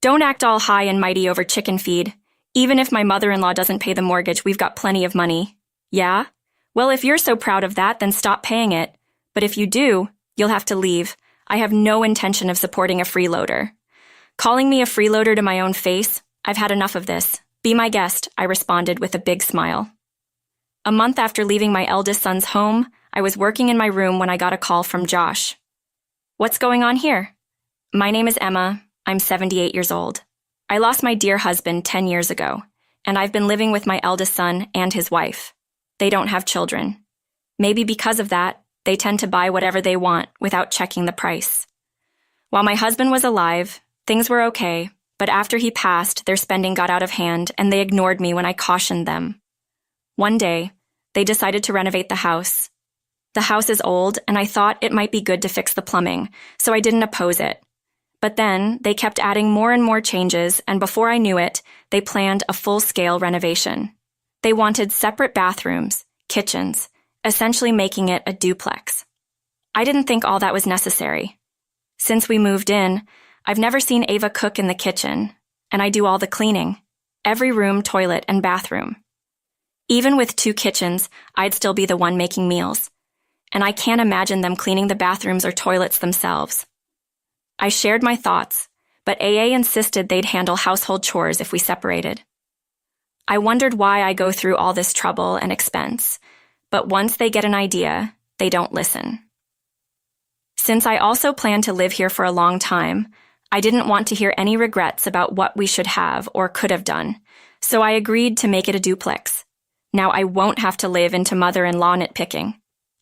Don't act all high and mighty over chicken feed. Even if my mother-in-law doesn't pay the mortgage, we've got plenty of money. Yeah? Well, if you're so proud of that, then stop paying it. But if you do, you'll have to leave. I have no intention of supporting a freeloader. Calling me a freeloader to my own face? I've had enough of this. Be my guest, I responded with a big smile. A month after leaving my eldest son's home, I was working in my room when I got a call from Josh. What's going on here? My name is Emma. I'm 78 years old. I lost my dear husband 10 years ago, and I've been living with my eldest son and his wife. They don't have children. Maybe because of that, they tend to buy whatever they want without checking the price. While my husband was alive, things were okay, but after he passed, their spending got out of hand and they ignored me when I cautioned them. One day, they decided to renovate the house. The house is old, and I thought it might be good to fix the plumbing, so I didn't oppose it. But then, they kept adding more and more changes, and before I knew it, they planned a full-scale renovation. They wanted separate bathrooms, kitchens, essentially making it a duplex. I didn't think all that was necessary. Since we moved in, I've never seen Ava cook in the kitchen, and I do all the cleaning, every room, toilet, and bathroom. Even with 2 kitchens, I'd still be the one making meals, and I can't imagine them cleaning the bathrooms or toilets themselves. I shared my thoughts, but AA insisted they'd handle household chores if we separated. I wondered why I go through all this trouble and expense, but once they get an idea, they don't listen. Since I also plan to live here for a long time, I didn't want to hear any regrets about what we should have or could have done, so I agreed to make it a duplex. Now I won't have to live into mother-in-law nitpicking.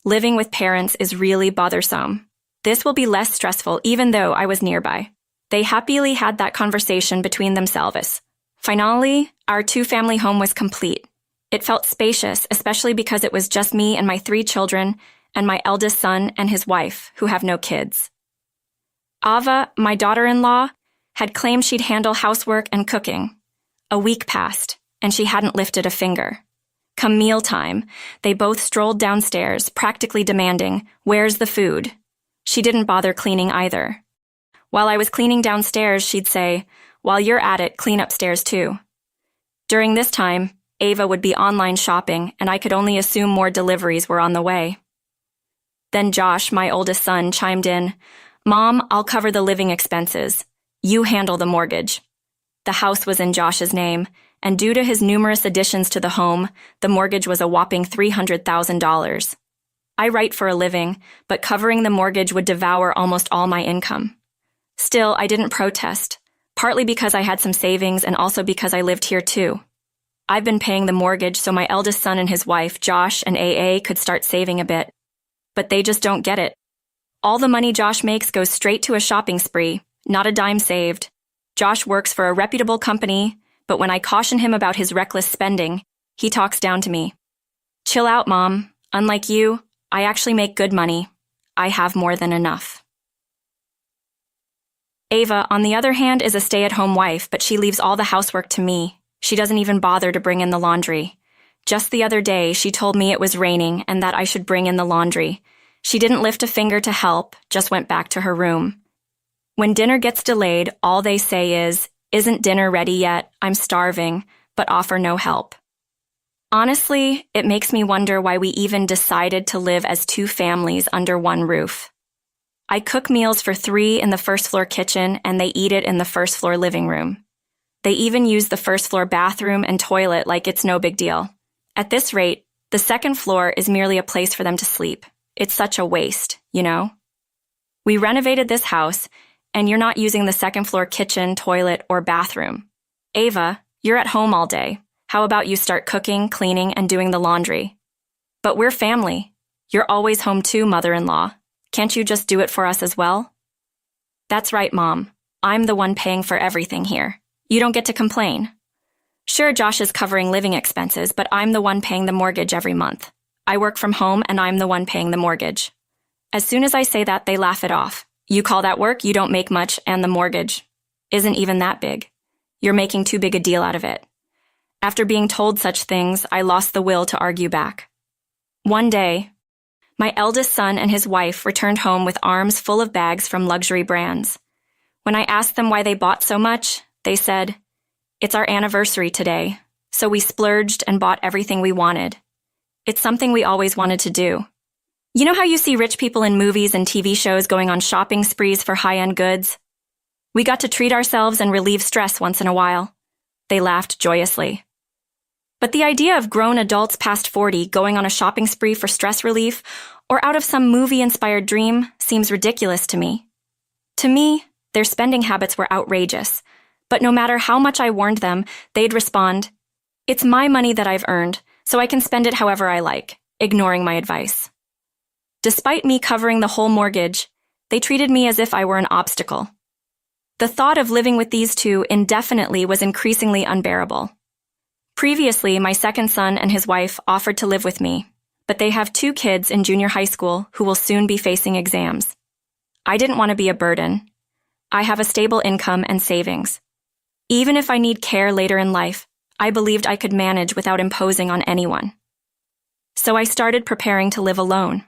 Living with parents is really bothersome. This will be less stressful even though I was nearby. They happily had that conversation between themselves. Finally, our 2-family home was complete. It felt spacious, especially because it was just me and my 3 children and my eldest son and his wife, who have no kids. Ava, my daughter-in-law, had claimed she'd handle housework and cooking. A week passed, and she hadn't lifted a finger. Come mealtime, they both strolled downstairs, practically demanding, "Where's the food?" She didn't bother cleaning either. While I was cleaning downstairs, she'd say, "While you're at it, clean upstairs too." During this time, Ava would be online shopping, and I could only assume more deliveries were on the way. Then Josh, my oldest son, chimed in, "Mom, I'll cover the living expenses. You handle the mortgage." The house was in Josh's name, and due to his numerous additions to the home, the mortgage was a whopping $300,000. I write for a living, but covering the mortgage would devour almost all my income. Still, I didn't protest, partly because I had some savings and also because I lived here too. I've been paying the mortgage so my eldest son and his wife, Josh and AA, could start saving a bit. But they just don't get it. All the money Josh makes goes straight to a shopping spree, not a dime saved. Josh works for a reputable company, but when I caution him about his reckless spending, he talks down to me. "Chill out, Mom. Unlike you, I actually make good money. I have more than enough." Ava, on the other hand, is a stay-at-home wife, but she leaves all the housework to me. She doesn't even bother to bring in the laundry. Just the other day, she told me it was raining and that I should bring in the laundry. She didn't lift a finger to help, just went back to her room. When dinner gets delayed, all they say is, "Isn't dinner ready yet? I'm starving," but offer no help. Honestly, it makes me wonder why we even decided to live as 2 families under one roof. I cook meals for 3 in the first-floor kitchen, and they eat it in the first-floor living room. They even use the first-floor bathroom and toilet like it's no big deal. At this rate, the second floor is merely a place for them to sleep. It's such a waste, you know? We renovated this house, and you're not using the second-floor kitchen, toilet, or bathroom. Ava, you're at home all day. How about you start cooking, cleaning, and doing the laundry? But we're family. You're always home too, mother-in-law. Can't you just do it for us as well? That's right, Mom. I'm the one paying for everything here. You don't get to complain. Sure, Josh is covering living expenses, but I'm the one paying the mortgage every month. I work from home, and I'm the one paying the mortgage. As soon as I say that, they laugh it off. You call that work? You don't make much, and the mortgage isn't even that big. You're making too big a deal out of it. After being told such things, I lost the will to argue back. One day, my eldest son and his wife returned home with arms full of bags from luxury brands. When I asked them why they bought so much, They said, "It's our anniversary today, so we splurged and bought everything we wanted. It's something we always wanted to do. You know how you see rich people in movies and TV shows going on shopping sprees for high-end goods? We got to treat ourselves and relieve stress once in a while." They laughed joyously. But the idea of grown adults past 40 going on a shopping spree for stress relief or out of some movie-inspired dream seems ridiculous to me. To me, their spending habits were outrageous, but no matter how much I warned them, they'd respond, "It's my money that I've earned, so I can spend it however I like," ignoring my advice. Despite me covering the whole mortgage, they treated me as if I were an obstacle. The thought of living with these two indefinitely was increasingly unbearable. Previously, my second son and his wife offered to live with me, but they have 2 kids in junior high school who will soon be facing exams. I didn't want to be a burden. I have a stable income and savings. Even if I need care later in life, I believed I could manage without imposing on anyone. So I started preparing to live alone.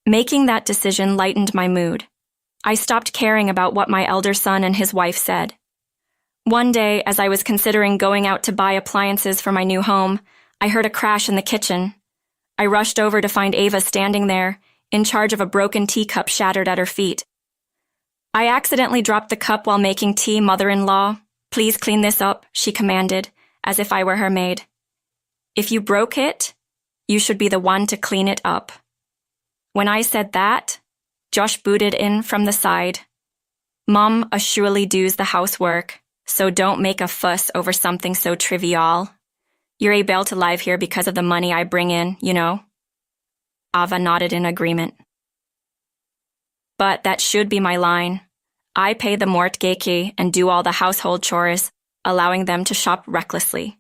Making that decision lightened my mood. I stopped caring about what my elder son and his wife said. One day, as I was considering going out to buy appliances for my new home, I heard a crash in the kitchen. I rushed over to find Ava standing there, in charge of a broken teacup shattered at her feet. "I accidentally dropped the cup while making tea, mother-in-law. Please clean this up," she commanded, as if I were her maid. "If you broke it, you should be the one to clean it up." When I said that, Josh booted in from the side. "Mom surely does the housework, so don't make a fuss over something so trivial. You're able to live here because of the money I bring in, you know." Ava nodded in agreement. "But that should be my line. I pay the mortgage and do all the household chores, allowing them to shop recklessly.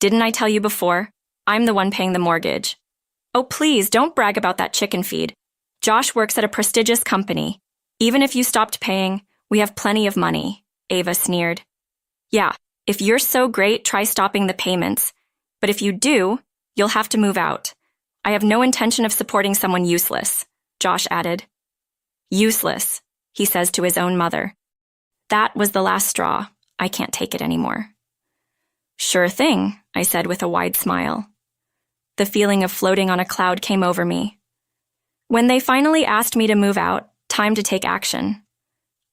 Didn't I tell you before? I'm the one paying the mortgage." "Oh, please, don't brag about that chicken feed. Josh works at a prestigious company. Even if you stopped paying, we have plenty of money," Ava sneered. "Yeah, if you're so great, try stopping the payments. But if you do, you'll have to move out. I have no intention of supporting someone useless," Josh added. "Useless," he says to his own mother. That was the last straw. I can't take it anymore. "Sure thing," I said with a wide smile. The feeling of floating on a cloud came over me. When they finally asked me to move out, time to take action.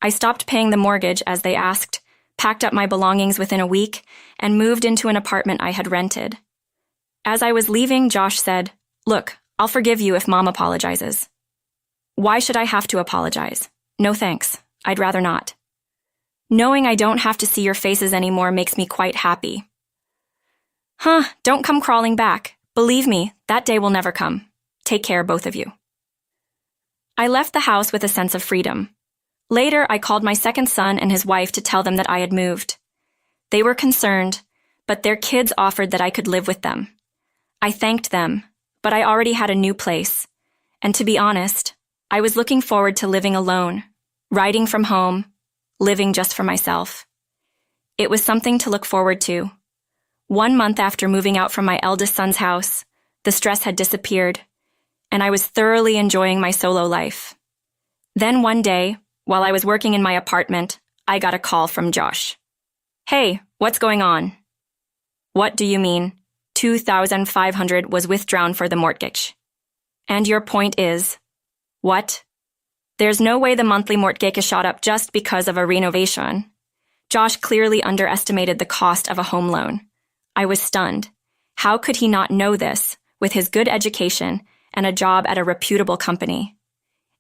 I stopped paying the mortgage as they asked, packed up my belongings within a week, and moved into an apartment I had rented. As I was leaving, Josh said, "Look, I'll forgive you if Mom apologizes." "Why should I have to apologize? No thanks. I'd rather not. Knowing I don't have to see your faces anymore makes me quite happy." Don't come crawling back. Believe me, that day will never come. Take care, both of you." I left the house with a sense of freedom. Later, I called my second son and his wife to tell them that I had moved. They were concerned, but their kids offered that I could live with them. I thanked them, but I already had a new place. And to be honest, I was looking forward to living alone, writing from home, living just for myself. It was something to look forward to. 1 month after moving out from my eldest son's house, the stress had disappeared, and I was thoroughly enjoying my solo life. Then one day, while I was working in my apartment, I got a call from Josh. "Hey, what's going on?" "What do you mean? 2,500 was withdrawn for the mortgage." "And your point is?" "What? There's no way the monthly mortgage shot up just because of a renovation." Josh clearly underestimated the cost of a home loan. I was stunned. How could he not know this, with his good education and a job at a reputable company?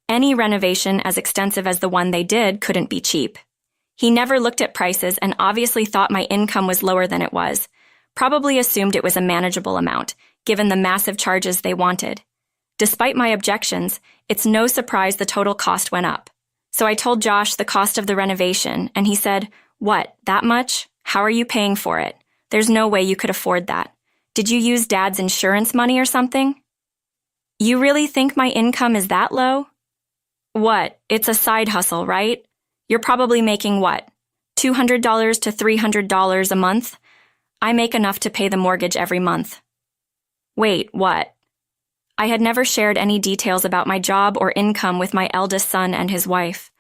Any renovation as extensive as the one they did couldn't be cheap. He never looked at prices and obviously thought my income was lower than it was, probably assumed it was a manageable amount, given the massive charges they wanted. Despite my objections, it's no surprise the total cost went up. So I told Josh the cost of the renovation, and he said, "What, that much? How are you paying for it? There's no way you could afford that. Did you use Dad's insurance money or something?" "You really think my income is that low?" "What, it's a side hustle, right? You're probably making what, $200 to $300 a month? I make enough to pay the mortgage every month." "Wait, what?" I had never shared any details about my job or income with my eldest son and his wife.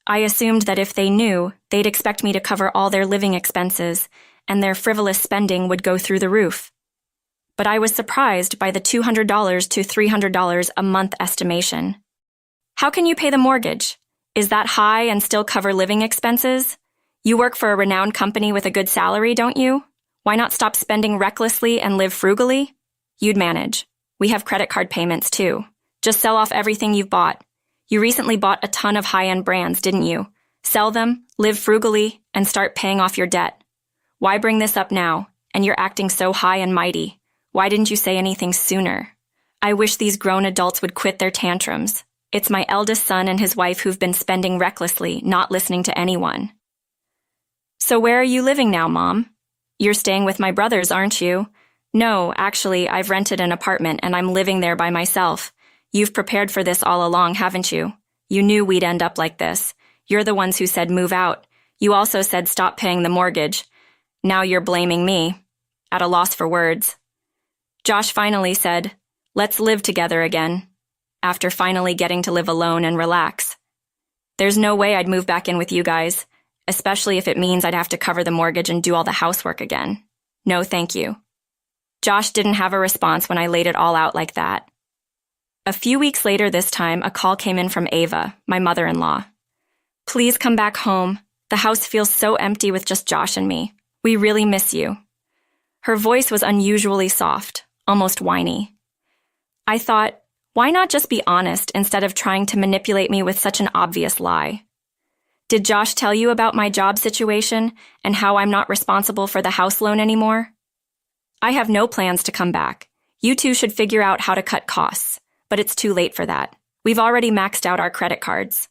I assumed that if they knew, they'd expect me to cover all their living expenses, and their frivolous spending would go through the roof. But I was surprised by the $200 to $300 a month estimation. How can you pay the mortgage? Is that high and still cover living expenses? You work for a renowned company with a good salary, don't you? Why not stop spending recklessly and live frugally? You'd manage. We have credit card payments, too. Just sell off everything you've bought. You recently bought a ton of high-end brands, didn't you? Sell them, live frugally, and start paying off your debt. Why bring this up now? And you're acting so high and mighty. Why didn't you say anything sooner? I wish these grown adults would quit their tantrums. It's my eldest son and his wife who've been spending recklessly, not listening to anyone. So where are you living now, Mom? You're staying with my brothers, aren't you? No, actually, I've rented an apartment and I'm living there by myself. You've prepared for this all along, haven't you? You knew we'd end up like this. You're the ones who said move out. You also said stop paying the mortgage. Now you're blaming me. At a loss for words. Josh finally said, "Let's live together again," after finally getting to live alone and relax. There's no way I'd move back in with you guys, especially if it means I'd have to cover the mortgage and do all the housework again. No, thank you. Josh didn't have a response when I laid it all out like that. A few weeks later this time, a call came in from Ava, my mother-in-law. "Please come back home. The house feels so empty with just Josh and me. We really miss you." Her voice was unusually soft, almost whiny. I thought, why not just be honest instead of trying to manipulate me with such an obvious lie? Did Josh tell you about my job situation and how I'm not responsible for the house loan anymore? I have no plans to come back. You two should figure out how to cut costs, but it's too late for that. We've already maxed out our credit cards.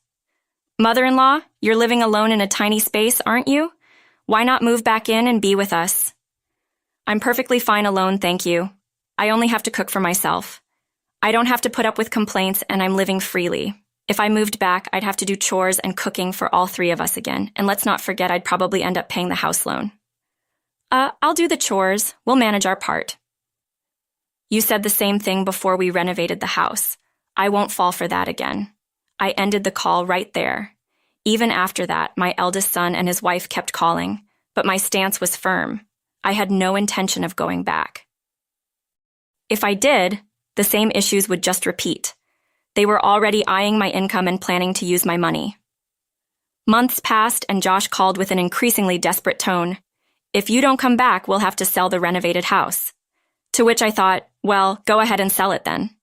Mother-in-law, you're living alone in a tiny space, aren't you? Why not move back in and be with us? I'm perfectly fine alone, thank you. I only have to cook for myself. I don't have to put up with complaints and I'm living freely. If I moved back, I'd have to do chores and cooking for all three of us again, and let's not forget I'd probably end up paying the house loan. I'll do the chores. We'll manage our part. You said the same thing before we renovated the house. I won't fall for that again. I ended the call right there. Even after that, my eldest son and his wife kept calling, but my stance was firm. I had no intention of going back. If I did, the same issues would just repeat. They were already eyeing my income and planning to use my money. Months passed and Josh called with an increasingly desperate tone. "If you don't come back, we'll have to sell the renovated house." To which I thought, well, go ahead and sell it then.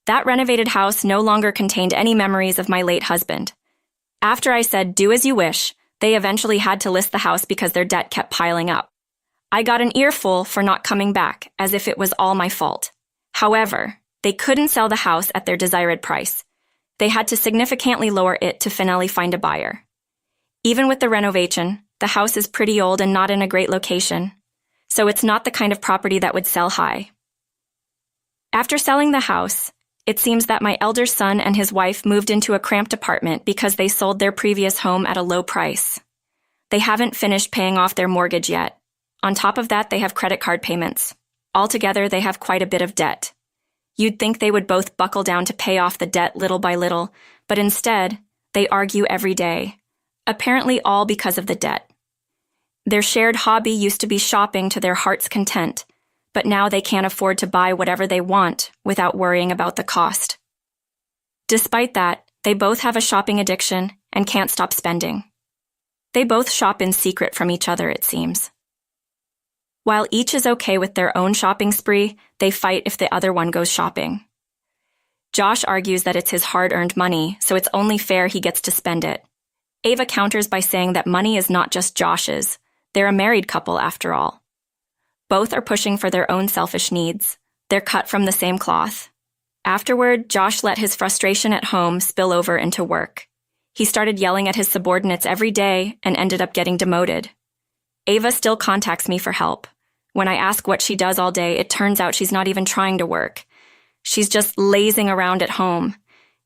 That renovated house no longer contained any memories of my late husband. After I said, "Do as you wish," they eventually had to list the house because their debt kept piling up. I got an earful for not coming back, as if it was all my fault. However, they couldn't sell the house at their desired price. They had to significantly lower it to finally find a buyer. Even with the renovation, the house is pretty old and not in a great location, so it's not the kind of property that would sell high. After selling the house, it seems that my elder son and his wife moved into a cramped apartment because they sold their previous home at a low price. They haven't finished paying off their mortgage yet. On top of that, they have credit card payments. Altogether, they have quite a bit of debt. You'd think they would both buckle down to pay off the debt little by little, but instead, they argue every day, apparently all because of the debt. Their shared hobby used to be shopping to their heart's content, but now they can't afford to buy whatever they want without worrying about the cost. Despite that, they both have a shopping addiction and can't stop spending. They both shop in secret from each other, it seems. While each is okay with their own shopping spree, they fight if the other one goes shopping. Josh argues that it's his hard-earned money, so it's only fair he gets to spend it. Ava counters by saying that money is not just Josh's. They're a married couple, after all. Both are pushing for their own selfish needs. They're cut from the same cloth. Afterward, Josh let his frustration at home spill over into work. He started yelling at his subordinates every day and ended up getting demoted. Ava still contacts me for help. When I ask what she does all day, it turns out she's not even trying to work. She's just lazing around at home.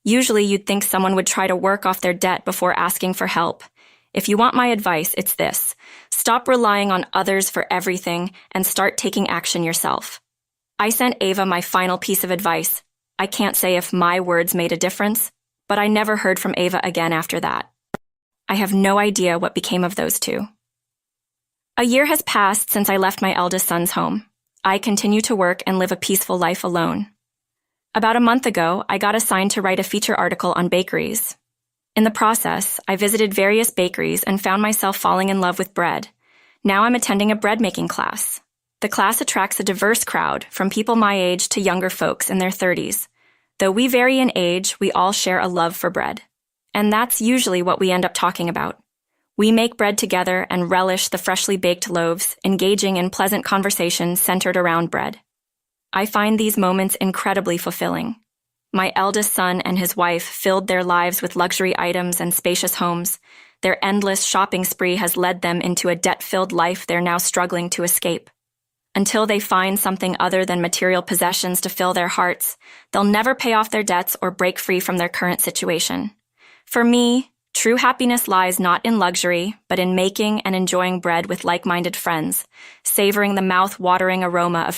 Usually you'd think someone would try to work off their debt before asking for help. If you want my advice, it's this. Stop relying on others for everything and start taking action yourself. I sent Ava my final piece of advice. I can't say if my words made a difference, but I never heard from Ava again after that. I have no idea what became of those two. A year has passed since I left my eldest son's home. I continue to work and live a peaceful life alone. About a month ago, I got assigned to write a feature article on bakeries. In the process, I visited various bakeries and found myself falling in love with bread. Now I'm attending a bread-making class. The class attracts a diverse crowd, from people my age to younger folks in their 30s. Though we vary in age, we all share a love for bread. And that's usually what we end up talking about. We make bread together and relish the freshly baked loaves, engaging in pleasant conversations centered around bread. I find these moments incredibly fulfilling. My eldest son and his wife filled their lives with luxury items and spacious homes. Their endless shopping spree has led them into a debt-filled life they're now struggling to escape. Until they find something other than material possessions to fill their hearts, they'll never pay off their debts or break free from their current situation. For me, true happiness lies not in luxury, but in making and enjoying bread with like-minded friends, savoring the mouth-watering aroma of